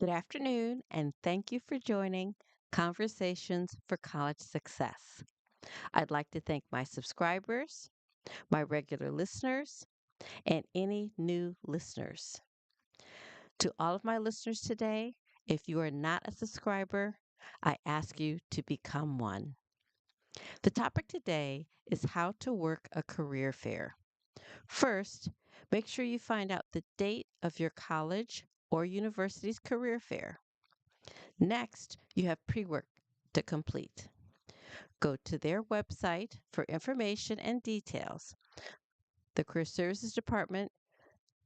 Good afternoon, and thank you for joining Conversations for College Success. I'd like to thank my subscribers, my regular listeners, and any new listeners. To all of my listeners today, if you are not a subscriber, I ask you to become one. The topic today is how to work a career fair. First, make sure you find out the date of your college or university's career fair. Next, you have pre-work to complete. Go to their website for information and details. The Career Services Department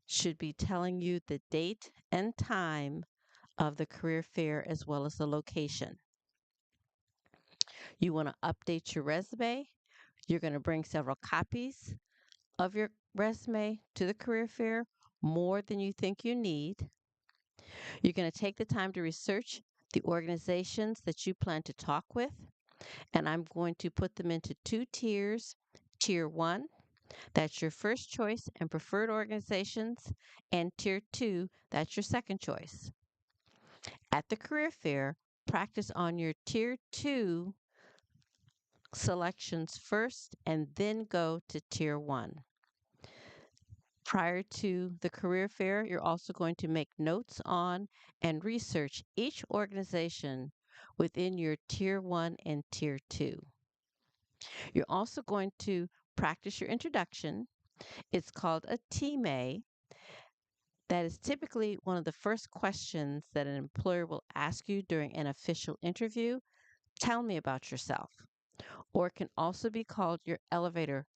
should be telling you the date and time of the career fair as well as the location. You want to update your resume. You're going to bring several copies of your resume to the career fair, more than you think you need. You're going to take the time to research the organizations that you plan to talk with, and I'm going to put them into two tiers. Tier 1, that's your first choice and preferred organizations, and Tier 2, that's your second choice. At the career fair, practice on your Tier 2 selections first and then go to Tier 1. Prior to the career fair, you're also going to make notes on and research each organization within your Tier 1 and Tier 2. You're also going to practice your introduction. It's called a TMA. That is typically one of the first questions that an employer will ask you during an official interview. Tell me about yourself. Or it can also be called your elevator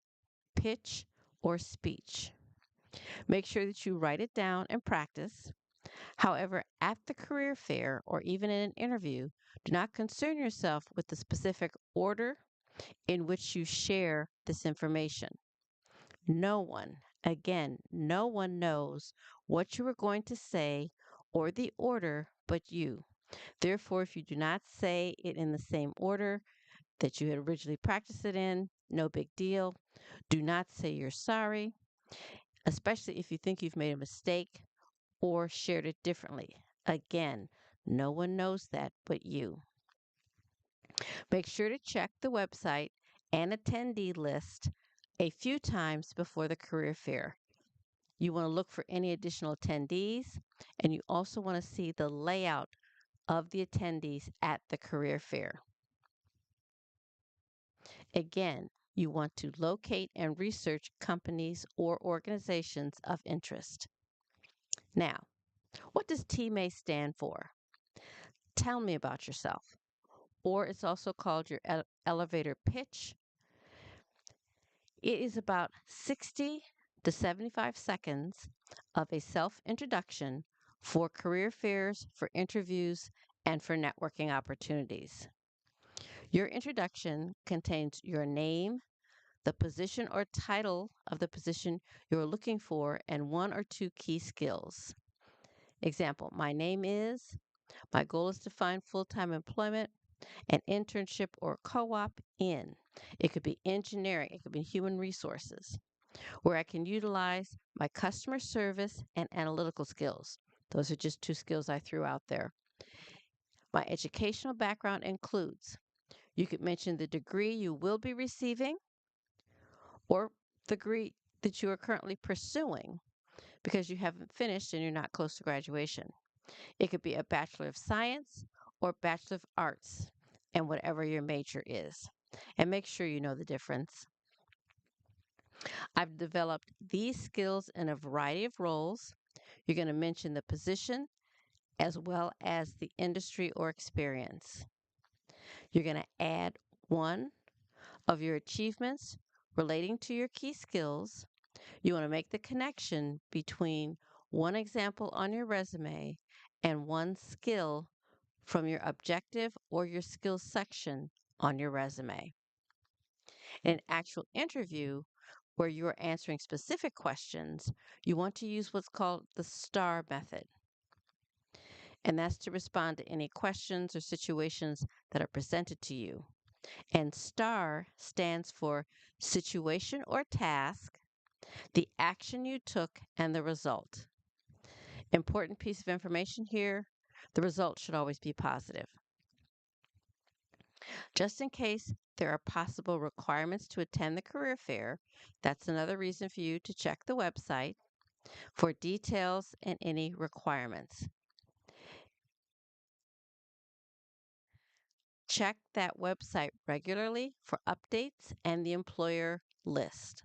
pitch or speech. Make sure that you write it down and practice. However, at the career fair or even in an interview, do not concern yourself with the specific order in which you share this information. No one, again, no one knows what you are going to say or the order but you. Therefore, if you do not say it in the same order that you had originally practiced it in, no big deal. Do not say you're sorry, especially if you think you've made a mistake or shared it differently. Again, no one knows that but you. Make sure to check the website and attendee list a few times before the career fair. You want to look for any additional attendees, and you also want to see the layout of the attendees at the career fair. Again, you want to locate and research companies or organizations of interest. Now, what does TMA stand for? Tell me about yourself. Or it's also called your elevator pitch. It is about 60 to 75 seconds of a self introduction for career fairs, for interviews, and for networking opportunities. Your introduction contains your name, the position or title of the position you're looking for, and one or two key skills. Example, my name is, my goal is to find full-time employment, an internship or co-op in. It could be engineering, it could be human resources, where I can utilize my customer service and analytical skills. Those are just two skills I threw out there. My educational background includes, you could mention the degree you will be receiving or the degree that you are currently pursuing because you haven't finished and you're not close to graduation. It could be a Bachelor of Science or Bachelor of Arts, and whatever your major is. And make sure you know the difference. I've developed these skills in a variety of roles. You're going to mention the position as well as the industry or experience. You're going to add one of your achievements relating to your key skills. You want to make the connection between one example on your resume and one skill from your objective or your skills section on your resume. In an actual interview where you are answering specific questions, you want to use what's called the STAR method. And that's to respond to any questions or situations that are presented to you. And STAR stands for situation or task, the action you took, and the result. Important piece of information here. The result should always be positive. Just in case there are possible requirements to attend the career fair, that's another reason for you to check the website for details and any requirements. Check that website regularly for updates and the employer list.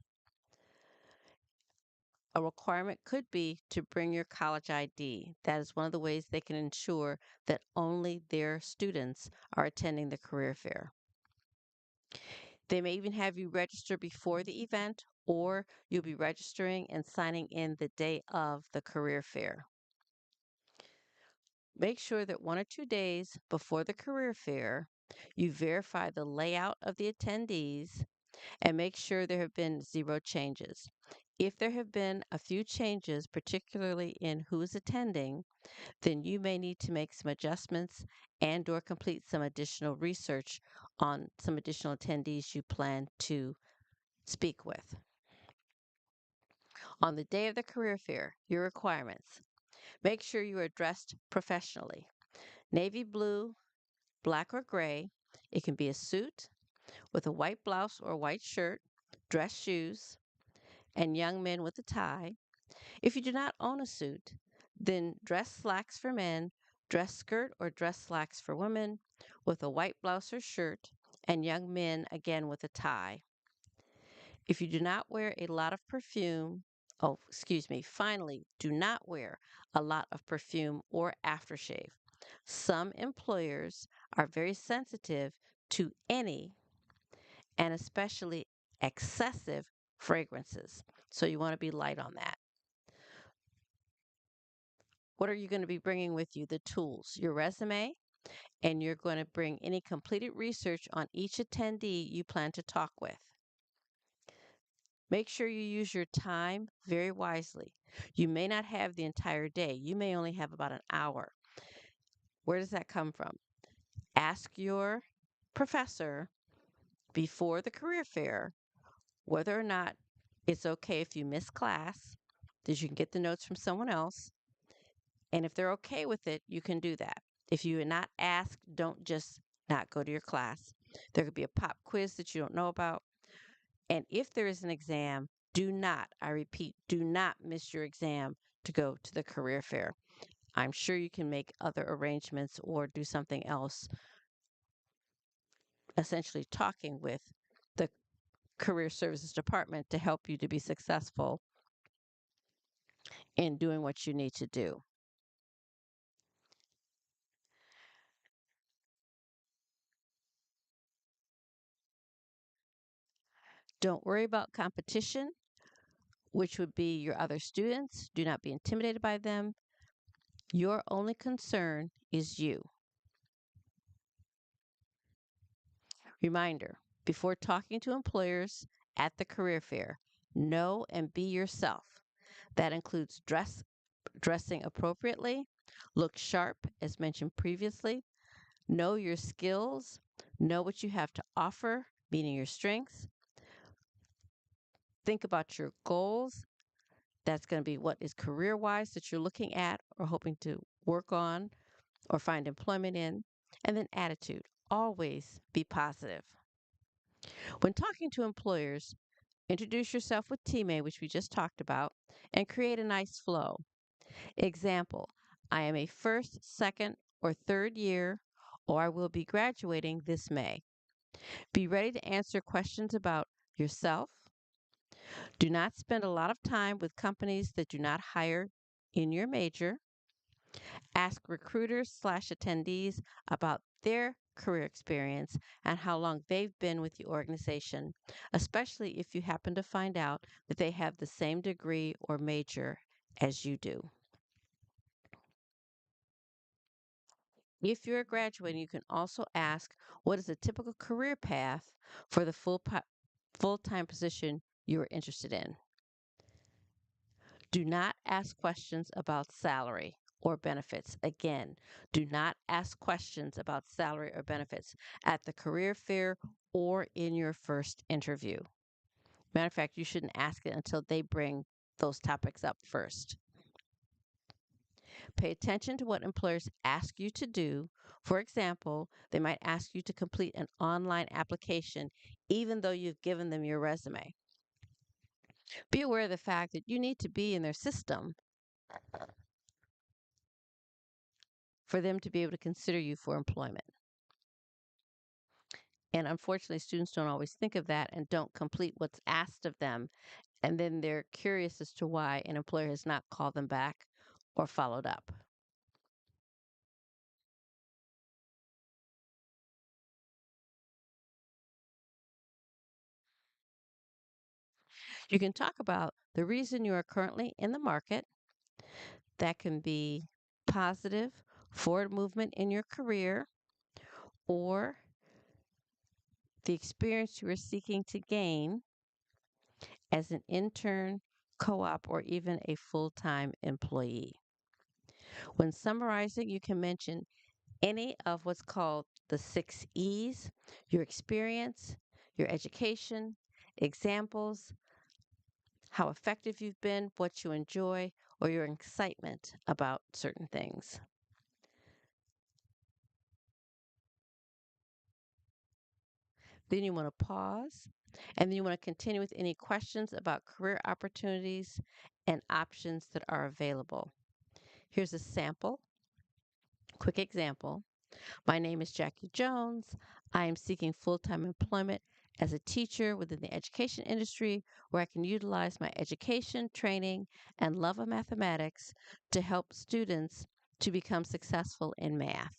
A requirement could be to bring your college ID. That is one of the ways they can ensure that only their students are attending the career fair. They may even have you register before the event, or you'll be registering and signing in the day of the career fair. Make sure that 1 or 2 days before the career fair, you verify the layout of the attendees and make sure there have been 0 changes. If there have been a few changes, particularly in who's attending, then you may need to make some adjustments and/or complete some additional research on some additional attendees you plan to speak with. On the day of the career fair, your requirements. Make sure you are dressed professionally. Navy blue, black or gray. It can be a suit with a white blouse or white shirt, dress shoes, and young men with a tie. If you do not own a suit, then dress slacks for men, dress skirt or dress slacks for women, with a white blouse or shirt, and young men again with a tie. If you do not wear a lot of perfume, finally, do not wear a lot of perfume or aftershave. Some employers are very sensitive to any and especially excessive fragrances. So you want to be light on that. What are you going to be bringing with you? The tools, your resume, and you're going to bring any completed research on each attendee you plan to talk with. Make sure you use your time very wisely. You may not have the entire day. You may only have about an hour. Where does that come from? Ask your professor before the career fair whether or not it's okay if you miss class, that you can get the notes from someone else. And if they're okay with it, you can do that. If you are not asked, don't just not go to your class. There could be a pop quiz that you don't know about. And if there is an exam, do not, I repeat, do not miss your exam to go to the career fair. I'm sure you can make other arrangements or do something else, essentially talking with the career services department to help you to be successful in doing what you need to do. Don't worry about competition, which would be your other students. Do not be intimidated by them. Your only concern is you. Reminder, before talking to employers at the career fair, know and be yourself. That includes dressing appropriately, look sharp, as mentioned previously, know your skills, know what you have to offer, meaning your strengths. Think about your goals. That's going to be what is career wise that you're looking at or hoping to work on or find employment in. And then attitude. Always be positive. When talking to employers, introduce yourself with teammate, which we just talked about, and create a nice flow. Example, I am a first, second, or third year, or I will be graduating this May. Be ready to answer questions about yourself. Do not spend a lot of time with companies that do not hire in your major. Ask recruiters/attendees about their career experience and how long they've been with the organization, especially if you happen to find out that they have the same degree or major as you do. If you're graduating, you can also ask what is a typical career path for the full-time position you are interested in. Do not ask questions about salary or benefits. Again, do not ask questions about salary or benefits at the career fair or in your first interview. Matter of fact, you shouldn't ask it until they bring those topics up first. Pay attention to what employers ask you to do. For example, they might ask you to complete an online application even though you've given them your resume. Be aware of the fact that you need to be in their system for them to be able to consider you for employment. And unfortunately, students don't always think of that and don't complete what's asked of them. And then they're curious as to why an employer has not called them back or followed up. You can talk about the reason you are currently in the market. That can be positive, forward movement in your career, or the experience you are seeking to gain as an intern, co op, or even a full time employee. When summarizing, you can mention any of what's called the 6 E's: your experience, your education, examples, how effective you've been, what you enjoy, or your excitement about certain things. Then you want to pause, and then you want to continue with any questions about career opportunities and options that are available. Here's a quick example. My name is Jackie Jones. I am seeking full time employment as a teacher within the education industry where I can utilize my education, training, and love of mathematics to help students to become successful in math.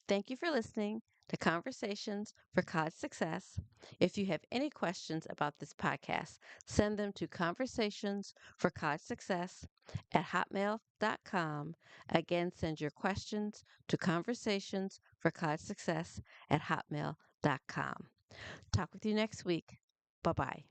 Thank you for listening to Conversations for College Success. If you have any questions about this podcast, send them to conversationsforcollegesuccess at hotmail.com. Again, send your questions to conversationsforcollegesuccess at hotmail.com. Talk with you next week. Bye bye.